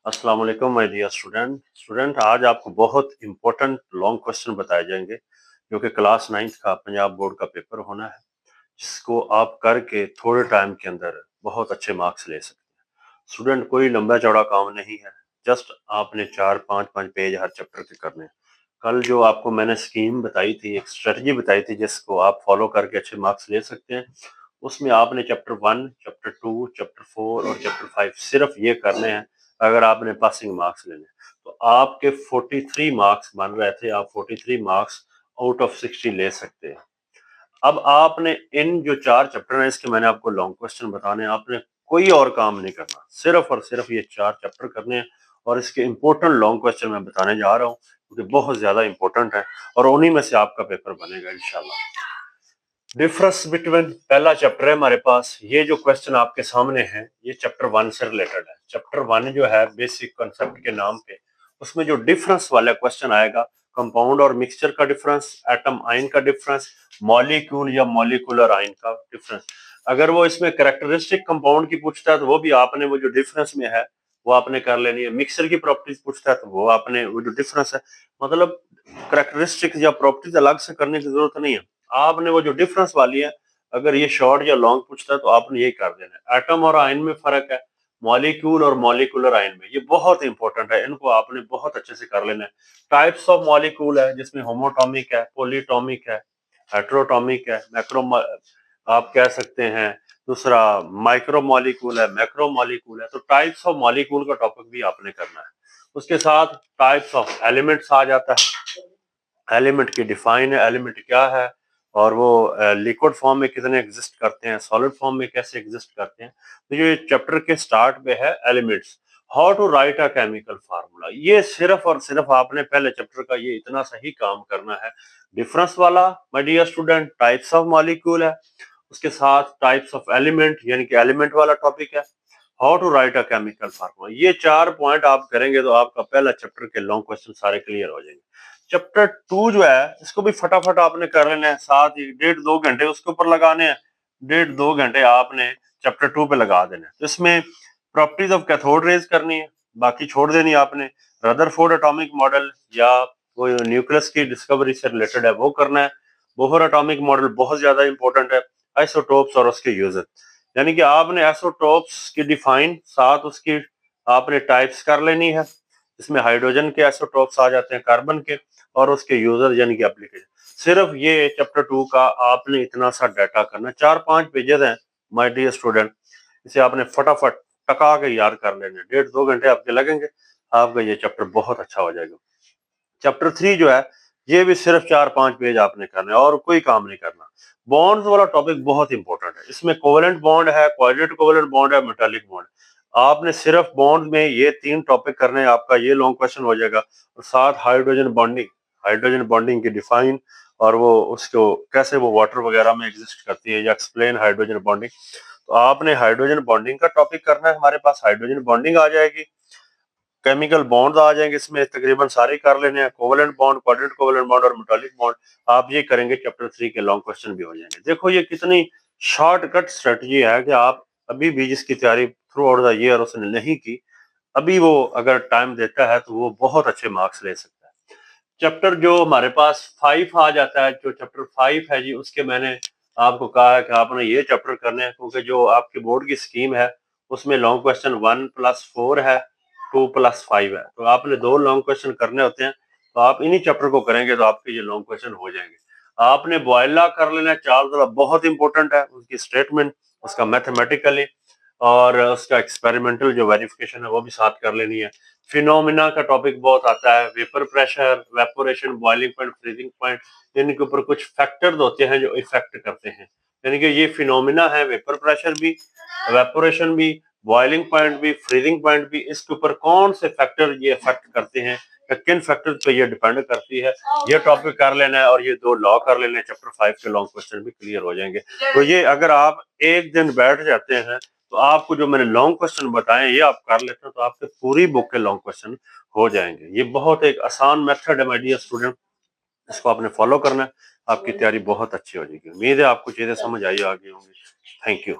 अस्सलाम वालेकुम my dear student आज आपको बहुत इंपॉर्टेंट लॉन्ग क्वेश्चन बताए जाएंगे जो कि क्लास 9th का पंजाब बोर्ड का पेपर होना है, जिसको आप करके थोड़े टाइम के अंदर बहुत अच्छे मार्क्स ले सकते हैं। स्टूडेंट कोई लंबा चौड़ा काम नहीं है, जस्ट आपने 4 5 5 पेज हर चैप्टर के करने हैं। कल जो आपको मैंने स्कीम बताई थी, एक स्ट्रेटजी बताई थी जिसको आप फॉलो करके अच्छे मार्क्स ले सकते हैं, उसमें आपने चैप्टर 1, चैप्टर 2, चैप्टर 4 और चैप्टर 5 सिर्फ ये करने हैं। अगर आपने पासिंग मार्क्स लेने तो आपके 43 मार्क्स बन रहे थे, आप 43 मार्क्स आउट ऑफ 60 ले सकते हैं। अब आपने इन जो 4 चैप्टर हैं, इसके मैंने आपको लॉन्ग क्वेश्चन बताने हैं। आपने कोई और काम नहीं करना, सिर्फ और सिर्फ ये 4 चैप्टर करने हैं और इसके इंपॉर्टेंट लॉन्ग क्वेश्चन मैं बताने जा रहा हूँ, क्योंकि बहुत ज्यादा इंपॉर्टेंट है और उन्हीं में से आपका पेपर बनेगा इंशाल्लाह। डिफरेंस बिटवीन पहला चैप्टर है हमारे पास। ये जो क्वेश्चन आपके सामने है, ये चैप्टर 1 से रिलेटेड है। चैप्टर 1 जो है बेसिक कॉन्सेप्ट के नाम पे, उसमें जो डिफरेंस वाला क्वेश्चन आएगा, कंपाउंड और मिक्सचर का डिफरेंस, एटम आयन का डिफरेंस, मॉलिक्यूल या मॉलिक्यूलर आयन का डिफरेंस। अगर वो इसमें कैरेक्टरिस्टिक कंपाउंड की पूछता है तो वो भी आपने वो जो डिफरेंस में है वो आपने कर लेनी है। मिक्सचर की प्रॉपर्टीज पूछता है तो वो आपने वो जो डिफरेंस है, मतलब कैरेक्टरिस्टिक या प्रॉपर्टीज अलग से करने की जरूरत नहीं है। आपने वो जो डिफरेंस वाली है, अगर ये शॉर्ट या लॉन्ग पूछता है तो आपने यही कर देना है। एटम और आयन में फर्क है, मॉलिक्यूल और मॉलिक्यूलर आयन में, ये बहुत इंपॉर्टेंट है, इनको आपने बहुत अच्छे से कर लेना है। टाइप्स ऑफ मॉलिक्यूल है, जिसमें होमोटॉमिक है, पॉलीटॉमिक है, हेट्रोटॉमिक है, मैक्रो आप कह सकते हैं। दूसरा माइक्रो मॉलिक्यूल है, मैक्रो मॉलिक्यूल है। तो टाइप्स ऑफ मॉलिक्यूल का टॉपिक भी आपने करना है। उसके साथ टाइप्स ऑफ एलिमेंट्स आ जाता है। एलिमेंट की डिफाइन है, एलिमेंट क्या है और वो लिक्विड फॉर्म में कितने एग्जिस्ट करते हैं, सॉलिड फॉर्म में कैसे एग्जिस्ट करते हैं। तो ये चैप्टर के स्टार्ट पे है elements. How to write a chemical formula, ये सिर्फ और सिर्फ आपने पहले चैप्टर का ये इतना सही काम करना है। डिफरेंस वाला my dear student, types of molecule है, उसके साथ टाइप्स ऑफ एलिमेंट यानी कि एलिमेंट वाला टॉपिक है, how to write a chemical formula. ये 4 पॉइंट आप करेंगे तो आपका पहला चैप्टर के लॉन्ग क्वेश्चन सारे क्लियर हो जाएंगे। चैप्टर 2 जो है, इसको भी फटाफट आपने कर लेना है, साथ ही 1.5 2 घंटे उसके ऊपर लगाने हैं। 1.5 2 घंटे आपने चैप्टर 2 पे लगा देना है। तो इसमें प्रॉपर्टीज ऑफ कैथोड रेज करनी है, बाकी छोड़ देनी आपने। रदरफोर्ड एटॉमिक मॉडल या वो न्यूक्लियस की डिस्कवरी से रिलेटेड है वो करना है। बोहर एटॉमिक मॉडल बहुत ज्यादा इंपॉर्टेंट है। आइसोटोप्स और उसके यूजर, यानी कि आपने आइसोटोप्स की डिफाइन, साथ उसकी आपने टाइप्स कर लेनी है। इसमें हाइड्रोजन के आइसोटोप्स आ जाते हैं, कार्बन के, और उसके यूजर यानी कि एप्लीकेशन। सिर्फ ये चैप्टर 2 का आपने इतना सा डाटा करना, 4 5 पेजेस हैं माय डियर स्टूडेंट। इसे आपने फटाफट टका के याद कर लेना, 1.5 2 घंटे आपके लगेंगे, आपका ये चैप्टर बहुत अच्छा हो जाएगा। चैप्टर 3 जो है, ये भी सिर्फ 4 5 पेज आपने करने और कोई काम नहीं करना। बॉन्ड्स वाला टॉपिक बहुत इंपॉर्टेंट है। इसमें कोवेलेंट बॉन्ड है, क्वाड्रेटिक कोवेलेंट बॉन्ड है, मेटालिक बॉन्ड। आपने सिर्फ बॉन्ड में ये 3 टॉपिक करने हैं, आपका ये लॉन्ग क्वेश्चन हो जाएगा। और साथ हाइड्रोजन बॉन्डिंग की डिफाइन, और वो उसको कैसे वो वाटर वगैरह में एग्जिस्ट करती है, या एक्सप्लेन हाइड्रोजन बॉन्डिंग। तो आपने हाइड्रोजन बॉन्डिंग का टॉपिक करना है, हमारे पास हाइड्रोजन बॉन्डिंग आ जाएगी, केमिकल बॉन्ड आ जाएंगे, इसमें तकरीबन सारे कर लेने हैं, covalent bond, quadratic covalent bond और मेटालिक बॉन्ड। आप ये करेंगे, चैप्टर 3 के लॉन्ग क्वेश्चन भी हो जाएंगे। देखो ये कितनी शॉर्टकट स्ट्रेटजी है कि आप अभी भी जिसकी तैयारी थ्रू आउट द ईयर उसने नहीं की, अभी वो अगर टाइम देता है तो वो बहुत अच्छे मार्क्स ले सकता है। चैप्टर जो हमारे पास 5 आ जाता है, जो चैप्टर 5 है जी, उसके मैंने आपको कहा है कि आपने ये चैप्टर करने हैं, क्योंकि जो आपके बोर्ड की स्कीम है उसमें लॉन्ग क्वेश्चन 1+4 है, 2+5 है। तो आपने 2 लॉन्ग क्वेश्चन करने होते हैं, तो आप इन्हीं चैप्टर को करेंगे तो आपके ये लॉन्ग क्वेश्चन हो जाएंगे। आपने बॉयल लॉ कर लेना है, चार्ल्स बहुत इंपॉर्टेंट है, उसकी स्टेटमेंट, उसका मैथमेटिकली और उसका एक्सपेरिमेंटल जो वेरिफिकेशन है वो भी साथ कर लेनी है। फिनोमिना का टॉपिक बहुत आता है, vapour pressure, evaporation, boiling point, freezing point, इनके ऊपर कुछ फैक्टर्स होते हैं जो इफेक्ट करते हैं। यानी कि ये फिनोमिना है, वेपर प्रेशर भी, वेपोरेशन भी, बॉइलिंग पॉइंट भी, फ्रीजिंग पॉइंट भी, इसके ऊपर कौन से फैक्टर ये इफेक्ट करते हैं, किन फैक्टर पे ये डिपेंड करती है, ये टॉपिक कर लेना है। और ये 2 लॉ कर लेने हैं, चैप्टर 5 के लॉन्ग क्वेश्चन भी क्लियर हो जाएंगे। तो ये अगर आप एक दिन बैठ जाते हैं तो आपको जो मैंने लॉन्ग क्वेश्चन बताए ये आप कर लेते हैं तो आपके पूरी बुक के लॉन्ग क्वेश्चन हो जाएंगे। ये बहुत एक आसान मेथड है माय डियर स्टूडेंट, इसको आपने फॉलो करना है, आपकी तैयारी बहुत अच्छी हो जाएगी। उम्मीद है आपको चीजें समझ आई आगे होंगी। Thank you.